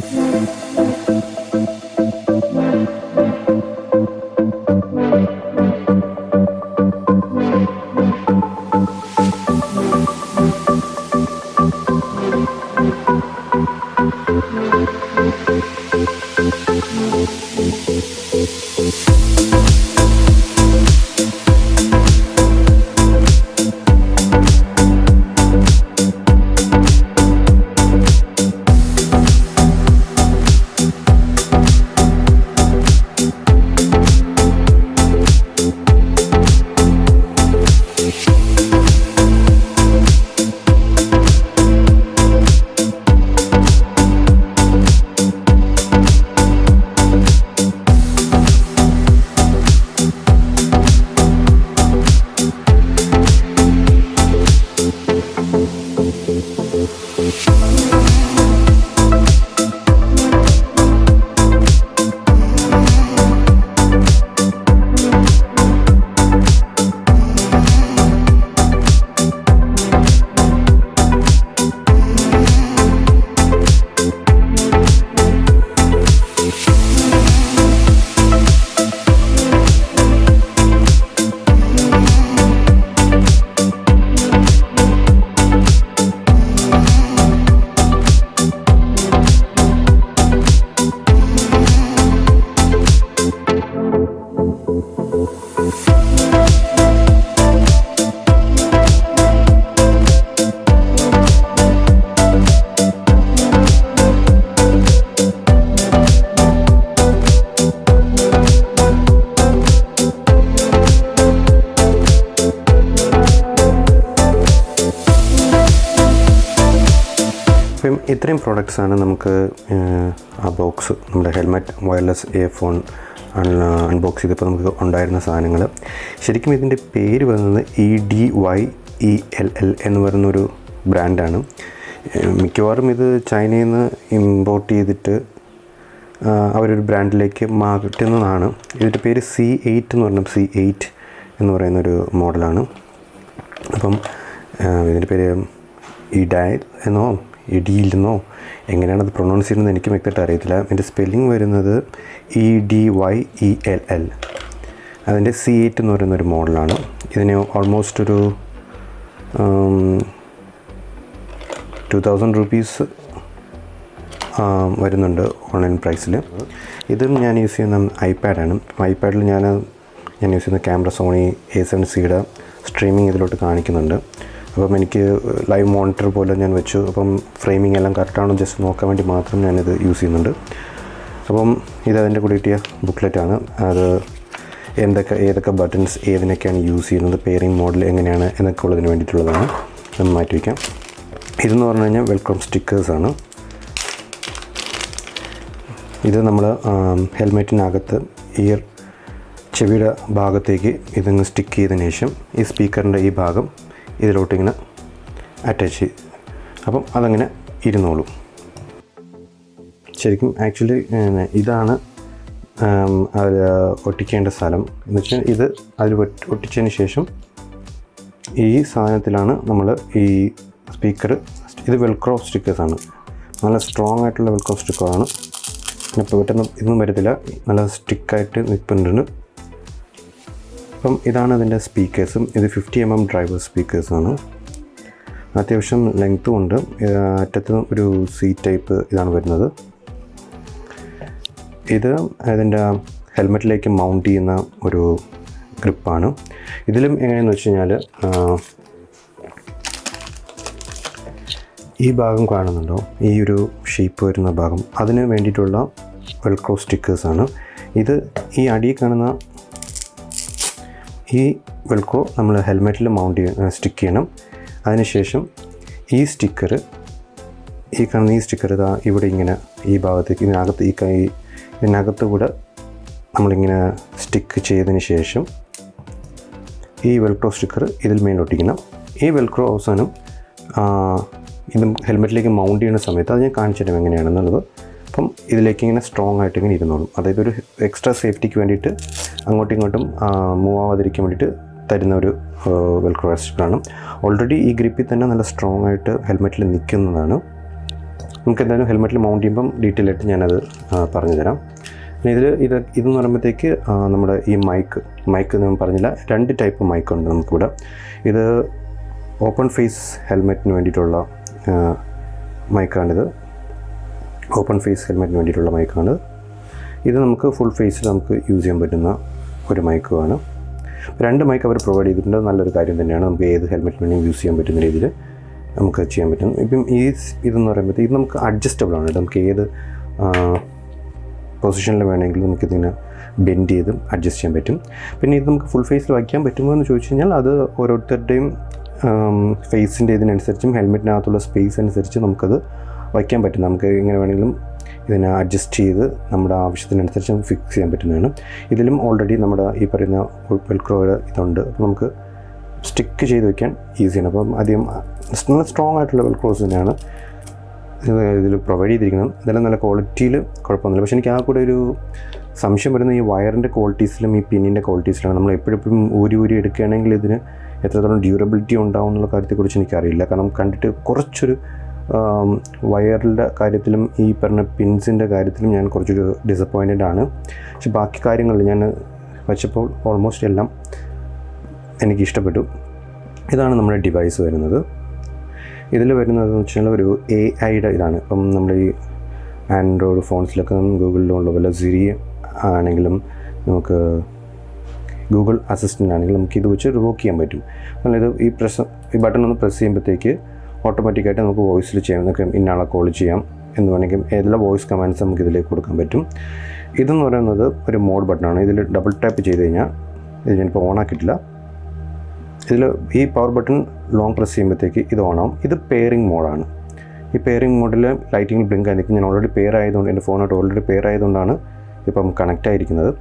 അപ്പം ഇത്രയും പ്രോഡക്റ്റ്സാണ് നമുക്ക് ആ ബോക്സ് നമ്മുടെ ഹെൽമെറ്റ് വയർലെസ് ഇയർഫോൺ അൺബോക്സ് ചെയ്തപ്പോൾ നമുക്ക് ഉണ്ടായിരുന്ന സാധനങ്ങൾ. ശരിക്കും ഇതിൻ്റെ പേര് വരുന്നത് EDYELL എന്ന് പറയുന്നൊരു ബ്രാൻഡാണ്. മിക്കവാറും ഇത് ചൈനയിൽ നിന്ന് ഇമ്പോർട്ട് ചെയ്തിട്ട് അവരൊരു ബ്രാൻഡിലേക്ക് മാറ്റുന്നതാണ്. ഇതിൻ്റെ പേര് C8 എന്ന് പറഞ്ഞ C8 എന്ന് പറയുന്നൊരു മോഡലാണ്. അപ്പം ഇതിൻ്റെ പേര് ഇഡൈൽ എന്നോ ഇഡിയിലെന്നോ എങ്ങനെയാണത് പ്രൊനൗൺസ് ചെയ്യുന്നത് എനിക്ക് വ്യക്തമായിട്ട് അറിയത്തില്ല. ഇതിൻ്റെ സ്പെല്ലിംഗ് വരുന്നത് EDYELL. അതിൻ്റെ C8 എന്ന് പറയുന്നൊരു മോഡലാണ്. ഇതിന് ഓൾമോസ്റ്റ് ഒരു 2000 രൂപീസ് വരുന്നുണ്ട് ഓൺലൈൻ പ്രൈസിൽ. ഇതും ഞാൻ യൂസ് ചെയ്യുന്ന ഐപാഡാണ്. ഐപാഡിൽ ഞാൻ യൂസ് ചെയ്യുന്ന ക്യാമറ സോണി A7Cയുടെ സ്ട്രീമിംഗ് ഇതിലോട്ട് കാണിക്കുന്നുണ്ട്. അപ്പം എനിക്ക് ലൈവ് മോണിറ്റർ പോലെ ഞാൻ വെച്ചു. അപ്പം ഫ്രെയിമിംഗ് എല്ലാം കറക്റ്റാണോ ജസ്റ്റ് നോക്കാൻ വേണ്ടി മാത്രം ഞാനിത് യൂസ് ചെയ്യുന്നുണ്ട്. അപ്പം ഇതതിൻ്റെ കൂടെ കിട്ടിയ ബുക്ക്ലെറ്റാണ്. അത് ഏതൊക്കെ ബട്ടൺസ് ഏതിനൊക്കെയാണ് യൂസ് ചെയ്യുന്നത്, പെയറിംഗ് മോഡൽ എങ്ങനെയാണ് എന്നൊക്കെ ഉള്ളതിന് വേണ്ടിയിട്ടുള്ളതാണ്. ഒന്ന് മാറ്റി വയ്ക്കാം. ഇതെന്ന് പറഞ്ഞു കഴിഞ്ഞാൽ വെൽക്കം സ്റ്റിക്കേഴ്സാണ്. ഇത് നമ്മൾ ഹെൽമെറ്റിനകത്ത് ചെവിയുടെ ഭാഗത്തേക്ക് ഇതങ്ങ് സ്റ്റിക്ക് ചെയ്തതിന് ശേഷം ഈ സ്പീക്കറിൻ്റെ ഈ ഭാഗം ഇതിലോട്ടിങ്ങനെ അറ്റാച്ച് ചെയ്യും. അപ്പം അതങ്ങനെ ഇരുന്നോളും. ശരിക്കും ആക്ച്വലി ഇതാണ് ഒട്ടിക്കേണ്ട സ്ഥലം എന്ന് വെച്ചാൽ ഇത് അതിൽ ഒട്ടിച്ചതിന് ശേഷം ഈ സാധനത്തിലാണ് നമ്മൾ ഈ സ്പീക്കർ. ഇത് വെൽക്രോ സ്റ്റിക്കേഴ്സാണ്, നല്ല സ്ട്രോങ് ആയിട്ടുള്ള വെൽക്രോ സ്റ്റിക്കറാണ്. പിന്നെ പെട്ടെന്ന് ഇതൊന്നും വരത്തില്ല, നല്ല സ്റ്റിക്കായിട്ട് നിൽപ്പുന്നുണ്ട്. അപ്പം ഇതാണ് അതിൻ്റെ സ്പീക്കേഴ്സും. ഇത് 50mm ഡ്രൈവർ സ്പീക്കേഴ്സാണ്. അത്യാവശ്യം ലെങ്ത്തും ഉണ്ട്. അറ്റത്ത് ഒരു C ടൈപ്പ് ഇതാണ് വരുന്നത്. ഇത് അതിൻ്റെ ഹെൽമെറ്റിലേക്ക് മൗണ്ട് ചെയ്യുന്ന ഒരു ഗ്രിപ്പാണ്. ഇതിലും എങ്ങനെയാണെന്ന് വെച്ച് കഴിഞ്ഞാൽ ഈ ഭാഗം കാണുന്നുണ്ടോ, ഈ ഒരു ഷേപ്പ് വരുന്ന ഭാഗം, അതിന് വേണ്ടിയിട്ടുള്ള വെൽക്രോ സ്റ്റിക്കേഴ്സാണ്. ഇത് ഈ അടിയിൽ കാണുന്ന ഈ വെൽക്രോ നമ്മൾ ഹെൽമെറ്റിൽ സ്റ്റിക്ക് ചെയ്യണം. അതിനുശേഷം ഈ സ്റ്റിക്കർ, ഈ കാണുന്ന ഈ സ്റ്റിക്കർ ഇതാ ഇവിടെ ഇങ്ങനെ ഈ ഭാഗത്തേക്ക് ഇതിനകത്ത് കൂടെ നമ്മളിങ്ങനെ സ്റ്റിക്ക് ചെയ്തതിന് ശേഷം ഈ വെൽക്രോ സ്റ്റിക്കർ ഇതിൽ മേലൊട്ടിക്കണം. ഈ വെൽക്രോ അവസാനം ഇത് ഹെൽമെറ്റിലേക്ക് മൗണ്ട് ചെയ്യുന്ന സമയത്ത് അത് ഞാൻ കാണിച്ചു തരാം എങ്ങനെയാണെന്നുള്ളത്. അപ്പം ഇതിലേക്ക് ഇങ്ങനെ സ്ട്രോങ് ആയിട്ട് ഇങ്ങനെ ഇരുന്നോളും. അതായത് ഒരു എക്സ്ട്രാ സേഫ്റ്റിക്ക് വേണ്ടിയിട്ട് അങ്ങോട്ടും ഇങ്ങോട്ടും മൂവ് ആവാതിരിക്കാൻ വേണ്ടിയിട്ട് തരുന്ന ഒരു വെൽക്രോ സ്റ്റിക്കറാണ്. ഓൾറെഡി ഈ ഗ്രിപ്പിൽ തന്നെ നല്ല സ്ട്രോങ് ആയിട്ട് ഹെൽമെറ്റിൽ നിൽക്കുന്നതാണ്. നമുക്ക് എന്തായാലും ഹെൽമെറ്റിൽ മൗണ്ട് ചെയ്യുമ്പം ഡീറ്റെയിൽ ആയിട്ട് ഞാനത് പറഞ്ഞു തരാം. പിന്നെ ഇതെന്ന് പറയുമ്പോഴത്തേക്ക് നമ്മുടെ ഈ മൈക്ക് ഞാൻ പറഞ്ഞില്ല, 2 ടൈപ്പ് മൈക്കുണ്ട് നമുക്കിവിടെ. ഇത് ഓപ്പൺ ഫേസ് ഹെൽമെറ്റിന് വേണ്ടിയിട്ടുള്ള മൈക്കാണിത്. ഓപ്പൺ ഫേസ് ഹെൽമെറ്റിന് വേണ്ടിയിട്ടുള്ള മൈക്കാണ് ഇത്. നമുക്ക് ഫുൾ ഫേസിൽ നമുക്ക് യൂസ് ചെയ്യാൻ പറ്റുന്ന ഒരു മൈക്കുമാണ്. 2 മൈക്ക് അവർ പ്രൊവൈഡ് ചെയ്തിട്ടുണ്ട്. നല്ലൊരു കാര്യം തന്നെയാണ്. നമുക്ക് ഏത് ഹെൽമെറ്റിന് വേണമെങ്കിൽ യൂസ് ചെയ്യാൻ പറ്റുന്ന രീതിയിൽ നമുക്ക് ചെയ്യാൻ പറ്റും. ഇപ്പം ഇതെന്ന് പറയുമ്പോഴത്തേക്ക് ഇത് നമുക്ക് അഡ്ജസ്റ്റബിൾ ആണ്. നമുക്ക് ഏത് പൊസിഷനിൽ വേണമെങ്കിലും നമുക്കിതിനെ ബെൻഡ് ചെയ്തും അഡ്ജസ്റ്റ് ചെയ്യാൻ പറ്റും. പിന്നെ ഇത് നമുക്ക് ഫുൾ ഫേസിൽ വയ്ക്കാൻ പറ്റുമോ എന്ന് ചോദിച്ചു കഴിഞ്ഞാൽ അത് ഓരോരുത്തരുടെയും ഫേസിൻ്റെ ഇതിനനുസരിച്ചും ഹെൽമെറ്റിനകത്തുള്ള സ്പേസ് അനുസരിച്ച് നമുക്കത് വയ്ക്കാൻ പറ്റും. നമുക്ക് എങ്ങനെ വേണമെങ്കിലും ഇതിനെ അഡ്ജസ്റ്റ് ചെയ്ത് നമ്മുടെ ആവശ്യത്തിനനുസരിച്ച് നമുക്ക് ഫിക്സ് ചെയ്യാൻ പറ്റുന്നതാണ്. ഇതിലും ഓൾറെഡി നമ്മുടെ ഈ പറയുന്ന വെൽക്രോ ഇതുണ്ട്. അപ്പോൾ നമുക്ക് സ്റ്റിക്ക് ചെയ്ത് വയ്ക്കാൻ ഈസിയാണ്. അപ്പം അധികം നല്ല സ്ട്രോങ് ആയിട്ടുള്ള വെൽക്രോസ് തന്നെയാണ് ഇതിൽ പ്രൊവൈഡ് ചെയ്തിരിക്കുന്നത്. ഇതെല്ലാം നല്ല ക്വാളിറ്റിയിൽ കുഴപ്പമൊന്നുമില്ല. പക്ഷേ എനിക്ക് ആ കൂടെ ഒരു സംശയം വരുന്ന ഈ വയറിൻ്റെ ക്വാളിറ്റീസിലും ഈ പിന്നിൻ്റെ ക്വാളിറ്റീസിലാണ്. നമ്മൾ എപ്പോഴും ഊരി എടുക്കുകയാണെങ്കിൽ ഇതിന് എത്രത്തോളം ഡ്യൂറബിലിറ്റി ഉണ്ടാവും എന്നുള്ള കാര്യത്തെക്കുറിച്ച് എനിക്കറിയില്ല. കാരണം കണ്ടിട്ട് കുറച്ചൊരു വയറിൻ്റെ കാര്യത്തിലും ഈ പറഞ്ഞ പിൻസിൻ്റെ കാര്യത്തിലും ഞാൻ കുറച്ചൊരു ഡിസപ്പോയിൻറ്റഡ് ആണ്. പക്ഷെ ബാക്കി കാര്യങ്ങളിൽ ഞാൻ വെച്ചപ്പോൾ ഓൾമോസ്റ്റ് എല്ലാം എനിക്ക് ഇഷ്ടപ്പെട്ടു. ഇതാണ് നമ്മുടെ ഡിവൈസ് വരുന്നത്. ഇതിൽ വരുന്നതെന്ന് വെച്ചാൽ ഒരു AI-യുടെ ഇതാണ്. ഇപ്പം നമ്മൾ ഈ ആൻഡ്രോയിഡ് ഫോൺസിലൊക്കെ ഗൂഗിളിലുള്ള പോലെ സിരി ആണെങ്കിലും നമുക്ക് ഗൂഗിൾ അസിസ്റ്റൻ്റ് ആണെങ്കിലും നമുക്ക് ഇത് വെച്ച് റിവോക്ക് ചെയ്യാൻ പറ്റും. അപ്പോൾ ഇത് ഈ ബട്ടൺ ഒന്ന് പ്രസ് ചെയ്യുമ്പോഴത്തേക്ക് ഓട്ടോമാറ്റിക്കായിട്ട് നമുക്ക് വോയിസിൽ ചെയ്യാം. നമുക്ക് ഇന്നാളെ കോൾ ചെയ്യാം എന്ന് വേണമെങ്കിൽ ഏതെല്ലാം വോയിസ് കമാൻഡ്സ് നമുക്ക് ഇതിലേക്ക് കൊടുക്കാൻ പറ്റും. ഇതെന്ന് പറയുന്നത് ഒരു മോഡ് ബട്ടണാണ്. ഇതിൽ ഡബിൾ ടാപ്പ് ചെയ്ത് കഴിഞ്ഞാൽ ഇത് ഞാനിപ്പോൾ ഓണാക്കിയിട്ടില്ല. ഇതിൽ ഈ പവർ ബട്ടൺ ലോങ് പ്രസ് ചെയ്യുമ്പോഴത്തേക്ക് ഇത് ഓണാവും. ഇത് പെയറിംഗ് മോഡാണ്. ഈ പെയറിംഗ് മോഡിൽ ലൈറ്റിങ്ങിൽ ബ്ലിങ്ക് ആയി നിൽക്കും. ഞാൻ ഓൾറെഡി പെയർ ആയതുകൊണ്ട് എൻ്റെ ഫോണായിട്ട് ഓൾറെഡി പെയർ ആയതുകൊണ്ടാണ് ഇപ്പം കണക്റ്റ് ആയിരിക്കുന്നത്.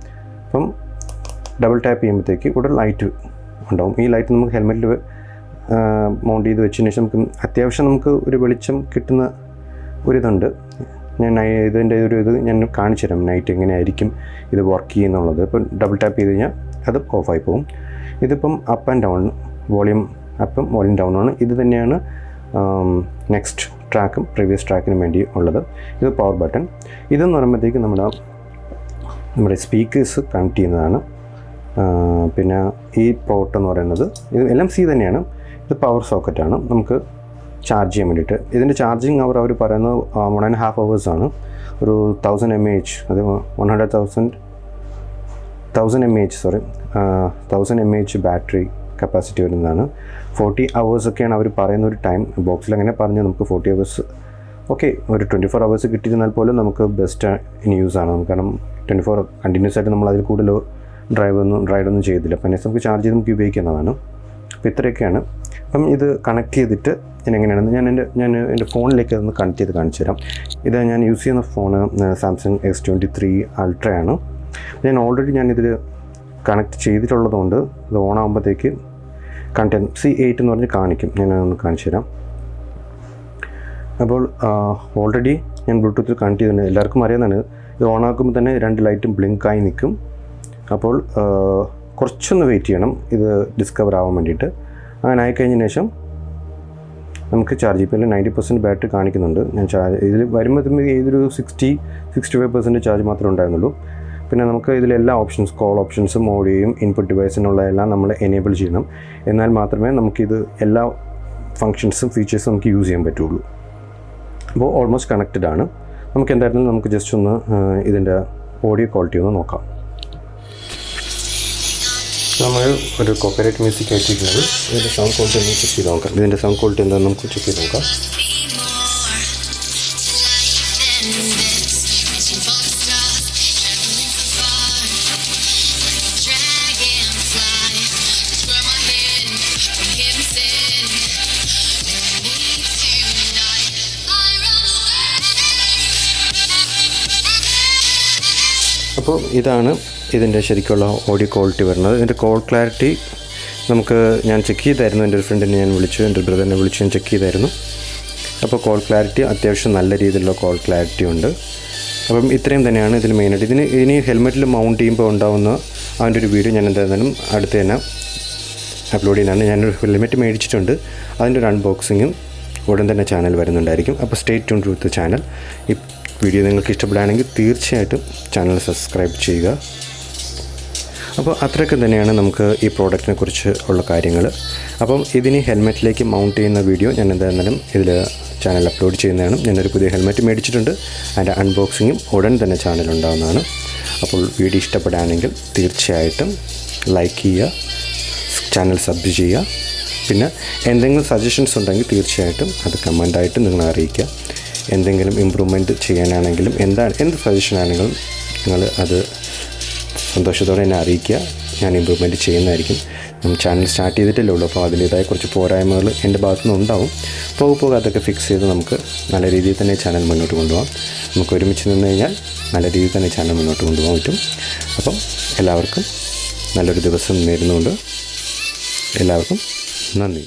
അപ്പം ഡബിൾ ടാപ്പ് ചെയ്യുമ്പോഴത്തേക്ക് ഇവിടെ ലൈറ്റ് ഉണ്ടാവും. ഈ ലൈറ്റ് നമുക്ക് ഹെൽമെറ്റിൽ മൗണ്ട് ചെയ്ത് വെച്ചതിന് ശേഷം നമുക്ക് അത്യാവശ്യം നമുക്ക് ഒരു വെളിച്ചം കിട്ടുന്ന ഒരിതുണ്ട്. ഞാൻ ഇതിൻ്റെ ഇത് ഞാൻ കാണിച്ചു തരാം നൈറ്റ് എങ്ങനെയായിരിക്കും ഇത് വർക്ക് ചെയ്യുന്നുള്ളത്. ഇപ്പം ഡബിൾ ടാപ്പ് ചെയ്ത് കഴിഞ്ഞാൽ അത് ഓഫായി പോകും. ഇതിപ്പം അപ്പ് ആൻഡ് ഡൗൺ, വോളിയം അപ്പും വോളിയം ഡൗൺ ആണ്. ഇത് തന്നെയാണ് നെക്സ്റ്റ് ട്രാക്കും പ്രീവിയസ് ട്രാക്കിനും വേണ്ടി ഉള്ളത്. ഇത് പവർ ബട്ടൺ. ഇതെന്ന് പറയുമ്പോഴത്തേക്ക് നമ്മുടെ സ്പീക്കേഴ്സ് കണക്ട് ചെയ്യുന്നതാണ്. പിന്നെ ഈ പോർട്ട് എന്ന് പറയുന്നത് ഇത് LMC തന്നെയാണ്. ഇത് പവർ സോക്കറ്റാണ്. നമുക്ക് ചാർജ് ചെയ്യാൻ വേണ്ടിയിട്ട്. ഇതിൻ്റെ ചാർജിങ് അവർ പറയുന്നത് 1.5 hours ആണ്. ഒരു 1000 mAh, അത് 1000 mAh ബാറ്ററി കപ്പാസിറ്റി വരുന്നതാണ്. 40 hours ഒക്കെയാണ് അവർ പറയുന്ന ഒരു ടൈം. ബോക്സിൽ അങ്ങനെ പറഞ്ഞാൽ നമുക്ക് 40 hours ഓക്കെ, ഒരു 24 hours കിട്ടിയിരുന്നാൽ പോലും നമുക്ക് ബെസ്റ്റ് ഇൻ യൂസ് ആണ്. കാരണം 24 കണ്ടിന്യൂസ് ആയിട്ട് നമ്മൾ അതിൽ കൂടുതൽ റൈഡൊന്നും ചെയ്തില്ല. അപ്പം നമുക്ക് ചാർജ് ചെയ്ത് നമുക്ക് ഉപയോഗിക്കുന്നതാണ്. അപ്പോൾ ഇത്രയൊക്കെയാണ്. അപ്പം ഇത് കണക്ട് ചെയ്തിട്ട് ഞാൻ എങ്ങനെയാണെന്ന് ഞാൻ എൻ്റെ ഫോണിലേക്ക് അതൊന്ന് കണക്ട് ചെയ്ത് കാണിച്ചു തരാം. ഇത് ഞാൻ യൂസ് ചെയ്യുന്ന ഫോണ് സാംസങ് S23 Ultra ആണ്. ഞാൻ ഓൾറെഡി ഞാനിതിൽ കണക്ട് ചെയ്തിട്ടുള്ളതുകൊണ്ട് ഇത് ഓണാകുമ്പോഴത്തേക്ക് C8 എന്ന് പറഞ്ഞ് കാണിക്കും. ഞാനതൊന്ന് കാണിച്ചു തരാം. അപ്പോൾ ഓൾറെഡി ഞാൻ ബ്ലൂടൂത്തിൽ കണക്ട് ചെയ്തിട്ടുണ്ട്. എല്ലാവർക്കും അറിയാവുന്നതാണ്. ഇത് ഓണാക്കുമ്പോൾ തന്നെ 2 ലൈറ്റും ബ്ലിങ്കായി നിൽക്കും. അപ്പോൾ കുറച്ചൊന്ന് വെയിറ്റ് ചെയ്യണം ഇത് ഡിസ്കവർ ആവാൻ വേണ്ടിയിട്ട്. അങ്ങനെ ആയിക്കഴിഞ്ഞതിന് ശേഷം നമുക്ക് ചാർജ് ഇപ്പോൾ 90% ബാറ്ററി കാണിക്കുന്നുണ്ട്. ഞാൻ ഇതിൽ വരുമ്പോൾ ഏതൊരു 60-65% ചാർജ് മാത്രമേ ഉണ്ടായിരുന്നുള്ളൂ. പിന്നെ നമുക്ക് ഇതിലെല്ലാ ഓപ്ഷൻസ്, കോൾ ഓപ്ഷൻസും ഓഡിയോയും ഇൻപുട്ട് ഡിവൈസിനുള്ള എല്ലാം നമ്മൾ എനേബിൾ ചെയ്യണം. എന്നാൽ മാത്രമേ നമുക്കിത് എല്ലാ ഫങ്ഷൻസും ഫീച്ചേഴ്സും നമുക്ക് യൂസ് ചെയ്യാൻ പറ്റുള്ളൂ. അപ്പോൾ ഓൾമോസ്റ്റ് കണക്റ്റഡ് ആണ്. നമുക്ക് എന്തായിരുന്നാലും നമുക്ക് ജസ്റ്റ് ഒന്ന് ഇതിൻ്റെ ഓഡിയോ ക്വാളിറ്റി ഒന്ന് നോക്കാം. നമ്മൾ ഒരു കോപ്പറേറ്റ് മ്യൂസിക് ആയിട്ടിരിക്കുന്നത് ഇതിൻ്റെ സൗണ്ട് ക്വാളിറ്റി ഒന്ന് ചെക്ക് ചെയ്ത് നോക്കാം. ഇതിൻ്റെ സൗണ്ട് ക്വാളിറ്റി എന്താണെന്ന് നമുക്ക് ചെക്ക് ചെയ്ത് നോക്കാം. അപ്പോൾ ഇതാണ് ഇതിൻ്റെ ശരിക്കുള്ള ഓഡിയോ ക്വാളിറ്റി വരുന്നത്. ഇതിൻ്റെ കോൾ ക്ലാരിറ്റി ഞാൻ ചെക്ക് ചെയ്തായിരുന്നു. എൻ്റെ ഒരു ഫ്രണ്ടിനെ ഞാൻ വിളിച്ചു, എൻ്റെ ബ്രദറിനെ വിളിച്ച് ഞാൻ ചെക്ക് ചെയ്തായിരുന്നു. അപ്പോൾ കോൾ ക്ലാരിറ്റി അത്യാവശ്യം നല്ല രീതിയിലുള്ള കോൾ ക്ലാരിറ്റി ഉണ്ട്. അപ്പം ഇത്രയും തന്നെയാണ് ഇതിൽ മെയിനായിട്ട്. ഇനി ഹെൽമെറ്റിൽ മൗണ്ട് ചെയ്യുമ്പോൾ ഉണ്ടാകുന്ന അതിൻ്റെ ഒരു വീഡിയോ ഞാൻ എന്തായാലും അടുത്ത് തന്നെ അപ്ലോഡ് ചെയ്യുന്നതാണ്. ഞാനൊരു ഹെൽമെറ്റ് മേടിച്ചിട്ടുണ്ട്. അതിൻ്റെ ഒരു അൺബോക്സിങ്ങും ഉടൻ തന്നെ ചാനൽ വരുന്നുണ്ടായിരിക്കും. അപ്പോൾ സ്റ്റേ ട്യൂൺഡ് വിത്ത് ചാനൽ. ഈ വീഡിയോ നിങ്ങൾക്ക് ഇഷ്ടപ്പെടുകയാണെങ്കിൽ തീർച്ചയായിട്ടും ചാനൽ സബ്സ്ക്രൈബ് ചെയ്യുക. അപ്പോൾ അത്രയൊക്കെ തന്നെയാണ് നമുക്ക് ഈ പ്രോഡക്റ്റിനെ കുറിച്ച് ഉള്ള കാര്യങ്ങൾ. അപ്പം ഇതിന് ഹെൽമെറ്റിലേക്ക് മൗണ്ട് ചെയ്യുന്ന വീഡിയോ ഞാൻ എന്തായാലും ഇതിൽ ചാനൽ അപ്ലോഡ് ചെയ്യുന്നതാണ്. ഞാനൊരു പുതിയ ഹെൽമെറ്റ് മേടിച്ചിട്ടുണ്ട്, അതിൻ്റെ അൺബോക്സിങ്ങും ഉടൻ തന്നെ ചാനൽ ഉണ്ടാകുന്നതാണ്. അപ്പോൾ വീഡിയോ ഇഷ്ടപ്പെടുകയാണെങ്കിൽ തീർച്ചയായിട്ടും ലൈക്ക് ചെയ്യുക, ചാനൽ സബ് ചെയ്യുക. പിന്നെ എന്തെങ്കിലും സജഷൻസ് ഉണ്ടെങ്കിൽ തീർച്ചയായിട്ടും അത് കമൻ്റായിട്ട് നിങ്ങൾ അറിയിക്കുക. എന്തെങ്കിലും ഇമ്പ്രൂവ്മെൻറ്റ് ചെയ്യാനാണെങ്കിലും എന്ത് സജഷൻ ആണെങ്കിലും നിങ്ങൾ അത് സന്തോഷത്തോടെ എന്നെ അറിയിക്കുക. ഞാൻ ഇമ്പ്രൂവ്മെൻറ്റ് ചെയ്യുന്നതായിരിക്കും. ചാനൽ സ്റ്റാർട്ട് ചെയ്തിട്ടല്ലേ ഉള്ളൂ, അപ്പോൾ അതിൻ്റേതായ കുറച്ച് പോരായ്മകൾ എൻ്റെ ഭാഗത്തുനിന്ന് ഉണ്ടാവും. പോകെ അതൊക്കെ ഫിക്സ് ചെയ്ത് നമുക്ക് നല്ല രീതിയിൽ തന്നെ ചാനൽ മുന്നോട്ട് കൊണ്ടുപോകാം. നമുക്ക് ഒരുമിച്ച് നിന്ന് കഴിഞ്ഞാൽ നല്ല രീതിയിൽ തന്നെ ചാനൽ മുന്നോട്ട് കൊണ്ടുപോകാൻ പറ്റും. അപ്പം എല്ലാവർക്കും നല്ലൊരു ദിവസം നേരുന്നുകൊണ്ട് എല്ലാവർക്കും നന്ദി.